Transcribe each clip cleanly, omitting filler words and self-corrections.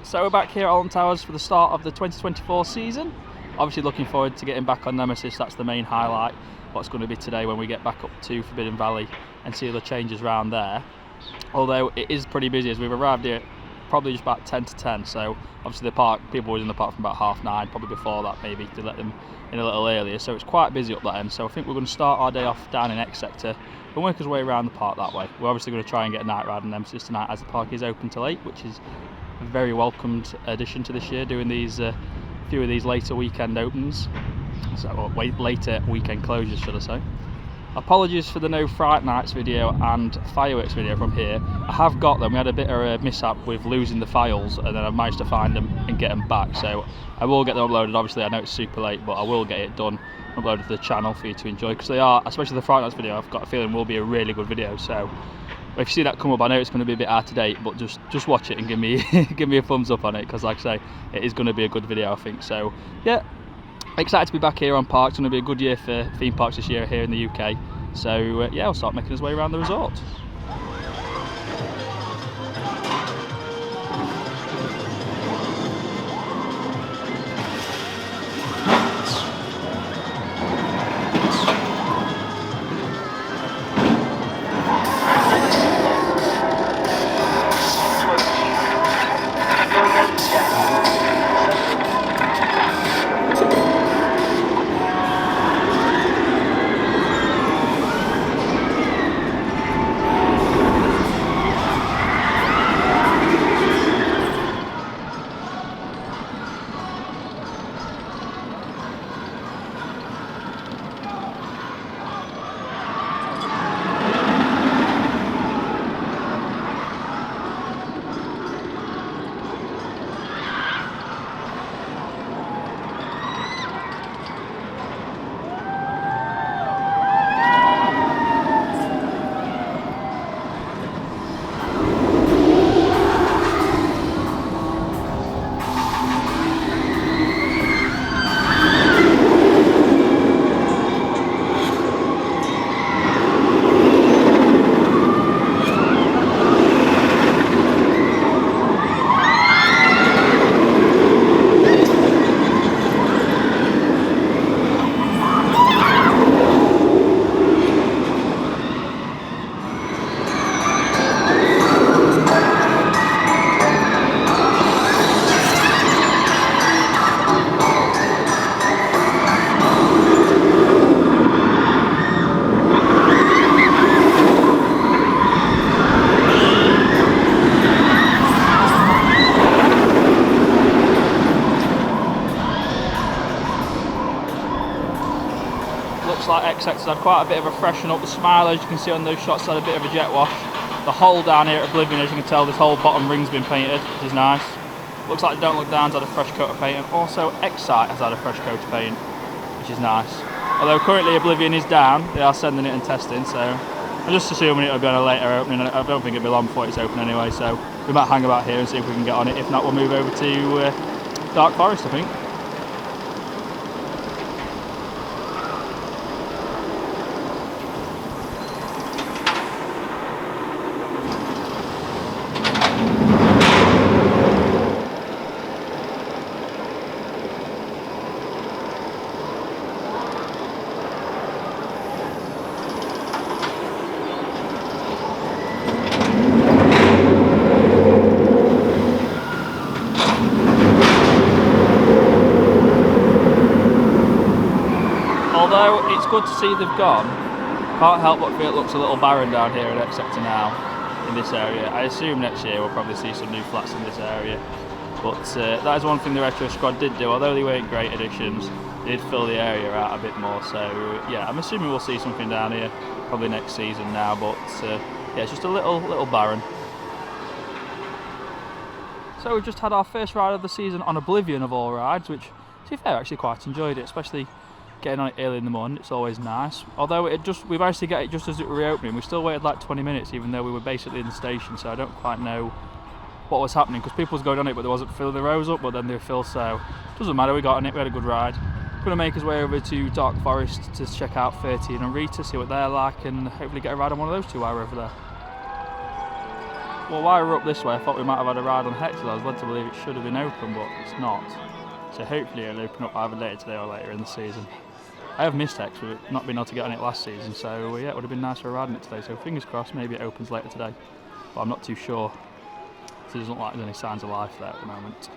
So we're back here at Alton Towers for the start of the 2024 season. Obviously looking forward to getting back on Nemesis, that's the main highlight. What's going to be today when we get back up to Forbidden Valley and see the changes around there. Although it is pretty busy as we've arrived here probably just about 10 to 10, so obviously the park, people were in the park from about 9:30, probably before that maybe, to let them in a little earlier, so it's quite busy up that end. So I think we're going to start our day off down in X sector and work our way around the park that way. We're obviously going to try and get a night ride on Nemesis tonight as the park is open till 8, which is a very welcomed addition to this year, doing these few of these later weekend opens, or later weekend closures should I say. Apologies for the no Fright Nights video and fireworks video from here. I have got them. We had a bit of a mishap with losing the files, and then I've managed to find them and get them back, so I will get them uploaded. Obviously I know it's super late, but I will get it done, uploaded to the channel for you to enjoy, because they are, especially the Fright Nights video, I've got a feeling will be a really good video. So if you see that come up, I know it's going to be a bit out of date, but just watch it and give me give me a thumbs up on it, because like I say, it is going to be a good video, I think. So yeah, excited to be back here on parks. It's going to be a good year for theme parks this year here in the UK. So yeah, we'll start making his way around the resort. Like X Sector's had quite a bit of a freshen up. The Smile, as you can see on those shots, had a bit of a jet wash. The hole down here at Oblivion, as you can tell, this whole bottom ring's been painted, which is nice. Looks like Don't Look Down's had a fresh coat of paint, and also Excite has had a fresh coat of paint, which is nice. Although currently Oblivion is down, they are sending it and testing, so I'm just assuming it'll be on a later opening. I don't think it'll be long before it's open anyway, so we might hang about here and see if we can get on it. If not, we'll move over to Dark Forest, I think. Although it's good to see they've gone, can't help but feel it looks a little barren down here in X Sector now, in this area. I assume next year we'll probably see some new flats in this area, but that is one thing the Retro Squad did do. Although they weren't great additions, they did fill the area out a bit more, so yeah, I'm assuming we'll see something down here probably next season now, but yeah, it's just a little barren. So we've just had our first ride of the season on Oblivion of all rides, which, to be fair, I actually quite enjoyed it, especially getting on it early in the morning. It's always nice. Although we managed to get it just as it was reopening. We still waited like 20 minutes, even though we were basically in the station, so I don't quite know what was happening, because people was going on it but they wasn't filling the rows up, but then they were filled, so it doesn't matter, we got on it, we had a good ride. We're going to make us way over to Dark Forest to check out 13 and Rita, see what they're like, and hopefully get a ride on one of those two while we're over there. Well, while we were up this way, I thought we might have had a ride on Hector. I was led to believe it should have been open, but it's not. So hopefully it'll open up either later today or later in the season. I have missed Hex with not being able to get on it last season, so yeah, it would have been nice for a ride on it today. So fingers crossed, maybe it opens later today, but I'm not too sure. It doesn't look like there's any signs of life there at the moment.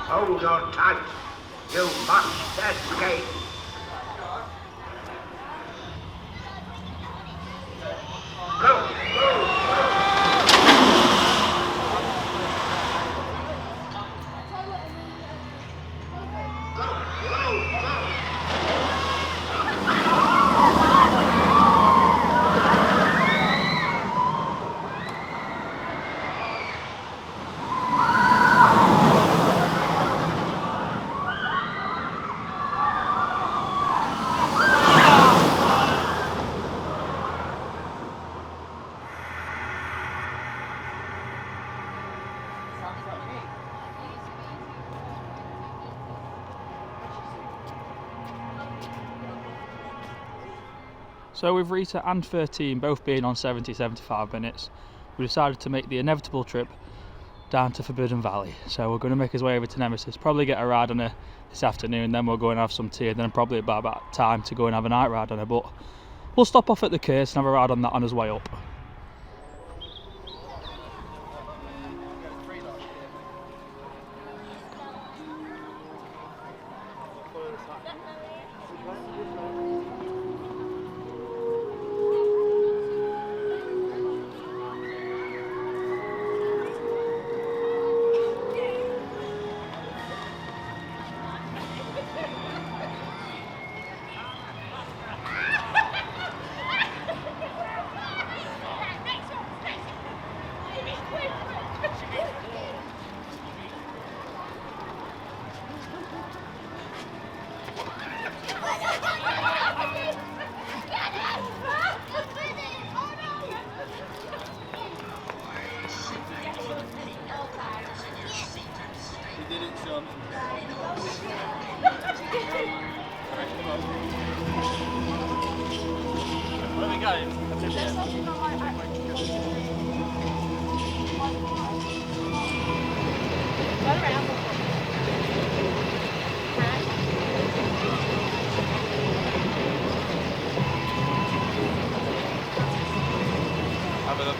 Hold on tight. You must escape. Go, go, So with Rita and 13 both being on 70-75 minutes, we decided to make the inevitable trip down to Forbidden Valley. So we're going to make our way over to Nemesis, probably get a ride on her this afternoon, then we'll go and have some tea, and then probably about time to go and have a night ride on her. But we'll stop off at the Curse and have a ride on that on his way up. Where are we going? Have a look.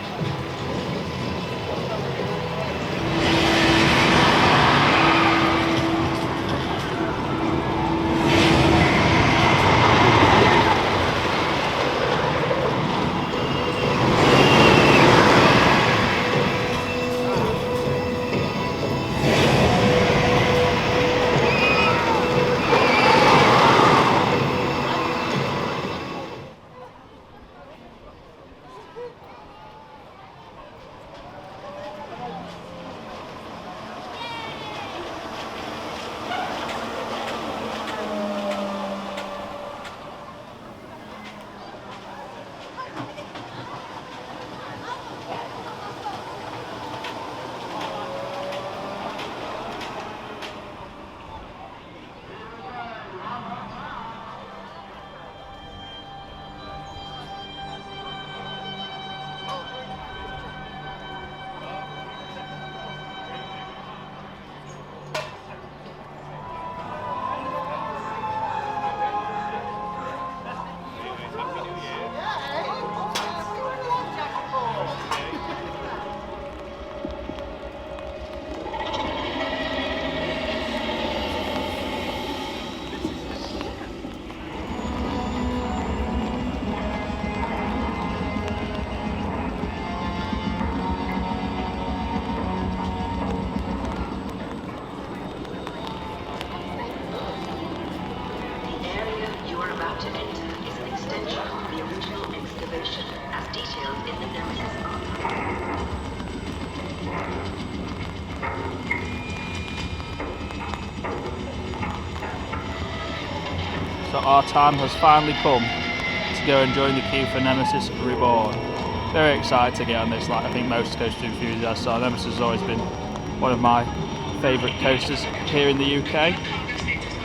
So our time has finally come to go and join the queue for Nemesis Reborn. Very excited to get on this, like I think most coaster enthusiasts are. Nemesis has always been one of my favourite coasters here in the UK.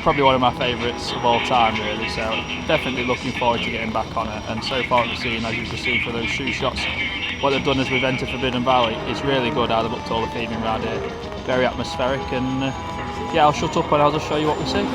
Probably one of my favourites of all time really, so definitely looking forward to getting back on it. And so far what we've seen, as you can see for those shoe shots, what they've done as we've entered Forbidden Valley is really good. How they've looked all the theming around here, very atmospheric. And yeah, I'll shut up and I'll just show you what we see.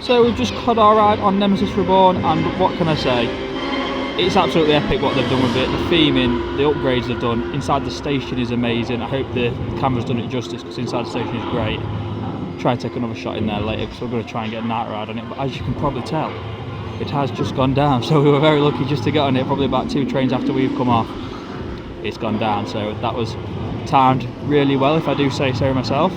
So we've just had our ride on Nemesis Reborn, and what can I say? It's absolutely epic what they've done with it. The theming, the upgrades they've done. Inside the station is amazing. I hope the camera's done it justice, because inside the station is great. Try and take another shot in there later, because we're going to try and get a night ride on it. But as you can probably tell, it has just gone down. So we were very lucky just to get on it probably about 2 trains after we've come off. It's gone down, so that was timed really well, if I do say so myself.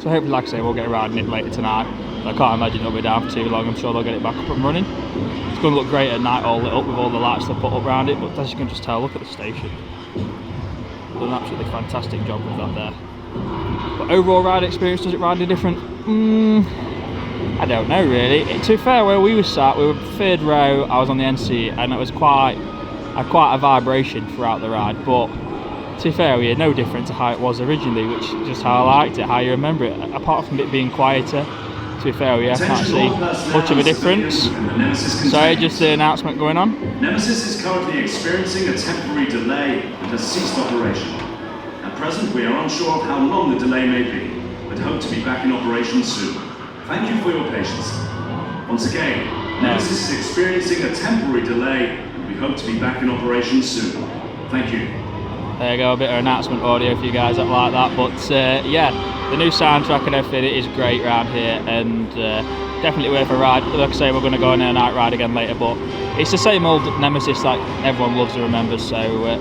So hopefully, like I say, we'll get riding it later tonight. I can't imagine it'll be down for too long. I'm sure they'll get it back up and running. It's going to look great at night, all lit up with all the lights they put up around it. But as you can just tell, look at the station. They've done an absolutely fantastic job with that there. But overall ride experience, does it ride any different? I don't know really. To be fair, where we were sat, we were 3rd row. I was on the NC, and it was quite a vibration throughout the ride. But to be fair, yeah, no different to how it was originally, which is just how I liked it, how you remember it. Apart from it being quieter, to be fair, yeah, I can't see much of a difference. Sorry, just the announcement going on. Nemesis is currently experiencing a temporary delay and has ceased operation. At present, we are unsure of how long the delay may be, but hope to be back in operation soon. Thank you for your patience. Once again, Nemesis is experiencing a temporary delay, and we hope to be back in operation soon. Thank you. There you go, a bit of announcement audio for you guys that like that. But yeah, the new soundtrack and everything, it is great around here, and definitely worth a ride. Like I say, we're going to go on a night ride again later, but it's the same old Nemesis that everyone loves and remembers, so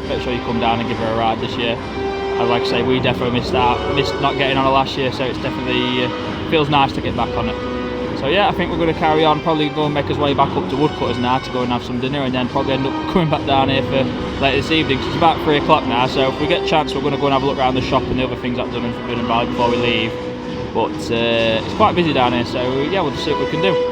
make sure you come down and give her a ride this year. And like I say, we definitely missed not getting on it last year, so it's definitely feels nice to get back on it. So yeah, I think we're going to carry on, probably go and make us way back up to Woodcutters now to go and have some dinner, and then probably end up coming back down here for later this evening. It's about 3 o'clock now, so if we get a chance, we're going to go and have a look around the shop and the other things I've done in Forbidden Valley before we leave. But it's quite busy down here, so yeah, we'll just see what we can do.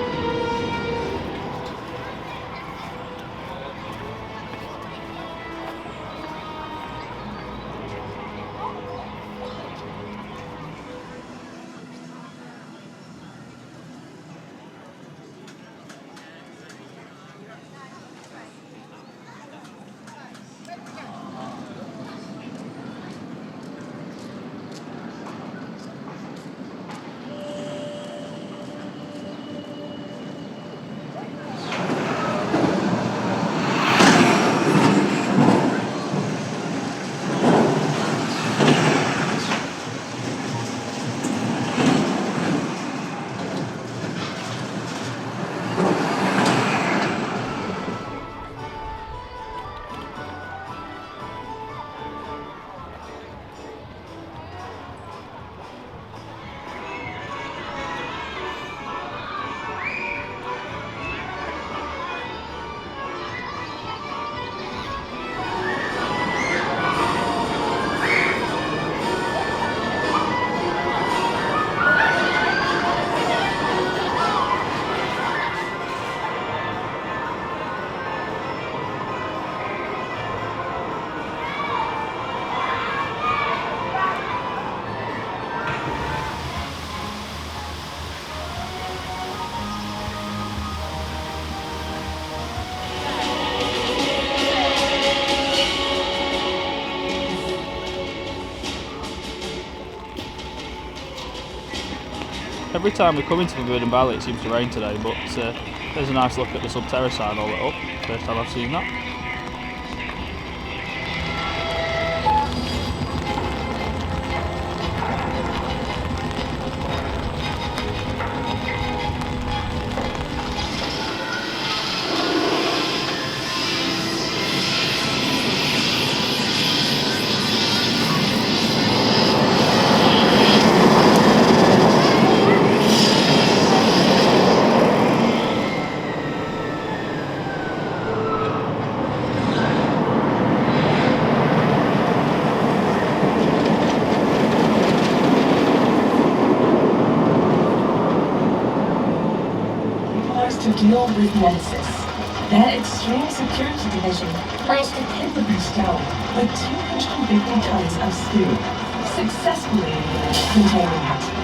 Every time we come into Forbidden Valley it seems to rain today, but there's a nice look at the sub-terrace sign all lit up. First time I've seen that. To deal with Nemesis. That extreme security division managed to hit the beast down with 250 tons of steel, successfully containing it.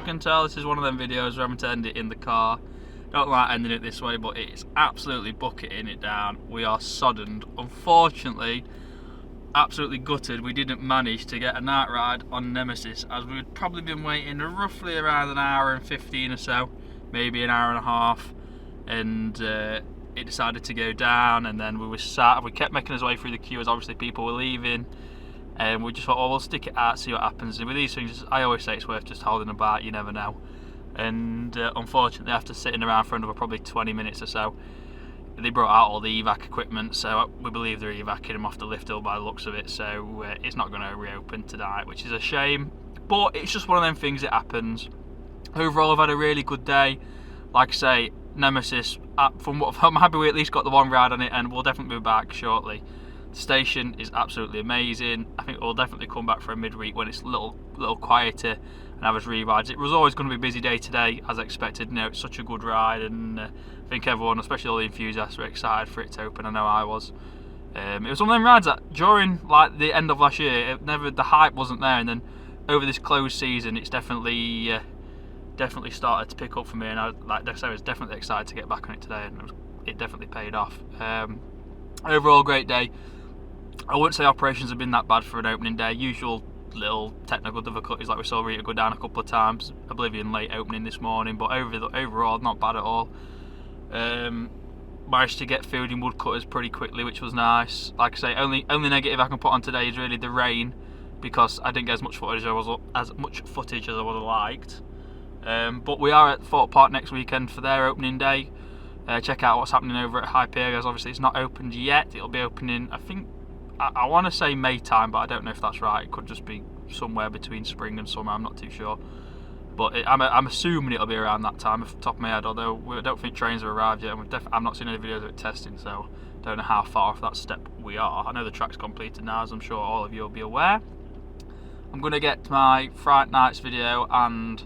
can tell, this is one of them videos where I'm having to end it in the car. Don't like ending it this way, but it's absolutely bucketing it down. We are soddened. Unfortunately, absolutely gutted we didn't manage to get a night ride on Nemesis, as we'd probably been waiting roughly around an hour and 15 or so, maybe an hour and a half, and it decided to go down, and then we kept making our way through the queue as obviously people were leaving, and we just thought, oh, we'll stick it out, see what happens. And with these things, I always say it's worth just holding about, you never know. And unfortunately, after sitting around for another probably 20 minutes or so, they brought out all the evac equipment, so we believe they're evacing them off the lift hill by the looks of it, so it's not going to reopen tonight, which is a shame, but it's just one of them things that happens. Overall, I've had a really good day. Like I say, Nemesis, from what I'm happy we at least got the one ride on it, and we'll definitely be back shortly. The station is absolutely amazing. I think we'll definitely come back for a midweek when it's a little quieter and have us re-rides. It was always going to be a busy day today, as expected. You know, it's such a good ride, and I think everyone, especially all the enthusiasts, were excited for it to open. I know I was. It was one of them rides that during like the end of last year, the hype wasn't there, and then over this closed season, it's definitely started to pick up for me, and I was definitely excited to get back on it today, and it definitely paid off. Overall, great day. I wouldn't say operations have been that bad for an opening day. Usual little technical difficulties, like we saw Rita go down a couple of times. Oblivion late opening this morning, but overall not bad at all. Managed to get food in woodcutters pretty quickly, which was nice. Like I say, only negative I can put on today is really the rain, because I didn't get as much footage as I would have liked. But we are at Fort Park next weekend for their opening day. Check out what's happening over at Hyperion. Obviously it's not opened yet. It'll be opening, I think, I want to say May time, but I don't know if that's right. It could just be somewhere between spring and summer, I'm not too sure. But I'm assuming it'll be around that time off the top of my head, although I don't think trains have arrived yet, and I've not seen any videos of it testing, so don't know how far off that step we are. I know the track's completed now, as I'm sure all of you will be aware. I'm going to get my Fright Nights video and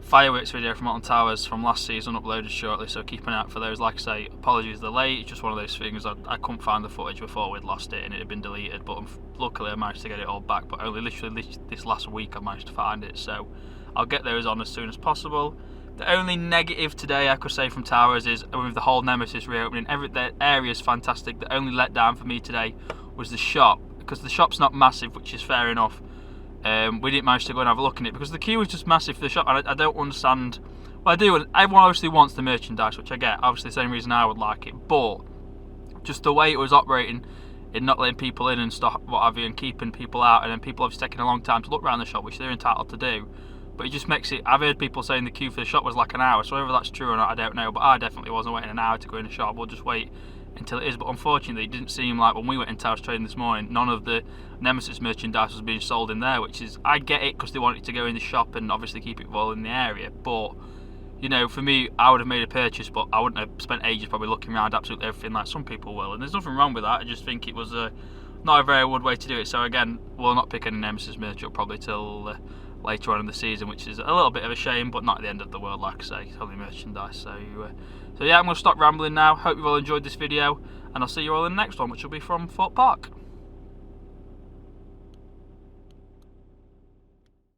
fireworks video from Alton Towers from last season uploaded shortly, so keep an eye out for those. Like I say, apologies they're late, it's just one of those things. I couldn't find the footage before we'd lost it and it had been deleted, but luckily I managed to get it all back, but only literally this last week I managed to find it, so I'll get those on as soon as possible. The only negative today I could say from Towers is, with the whole Nemesis reopening, the area's fantastic. The only letdown for me today was the shop, because the shop's not massive, which is fair enough. We didn't manage to go and have a look in it because the queue was just massive for the shop, and I don't understand. Well, I do. Everyone obviously wants the merchandise, which I get. Obviously, the same reason I would like it, but just the way it was operating, in not letting people in and stuff, what have you, and keeping people out, and then people obviously taking a long time to look around the shop, which they're entitled to do. But it just makes it. I've heard people saying the queue for the shop was like an hour, so whether that's true or not, I don't know. But I definitely wasn't waiting an hour to go in the shop. We'll just wait until it is. But unfortunately, it didn't seem like when we went in Towers Trading this morning, none of the Nemesis merchandise was being sold in there, which is, I get it because they wanted to go in the shop and obviously keep it full in the area, but you know, for me, I would have made a purchase, but I wouldn't have spent ages probably looking around absolutely everything like some people will, and there's nothing wrong with that. I just think it was not a very good way to do it. So again, we'll not pick any Nemesis merch up probably till later on in the season, which is a little bit of a shame, but not the end of the world, like I say. It's only merchandise. So yeah, I'm going to stop rambling now. Hope you've all enjoyed this video, and I'll see you all in the next one, which will be from Fort Park.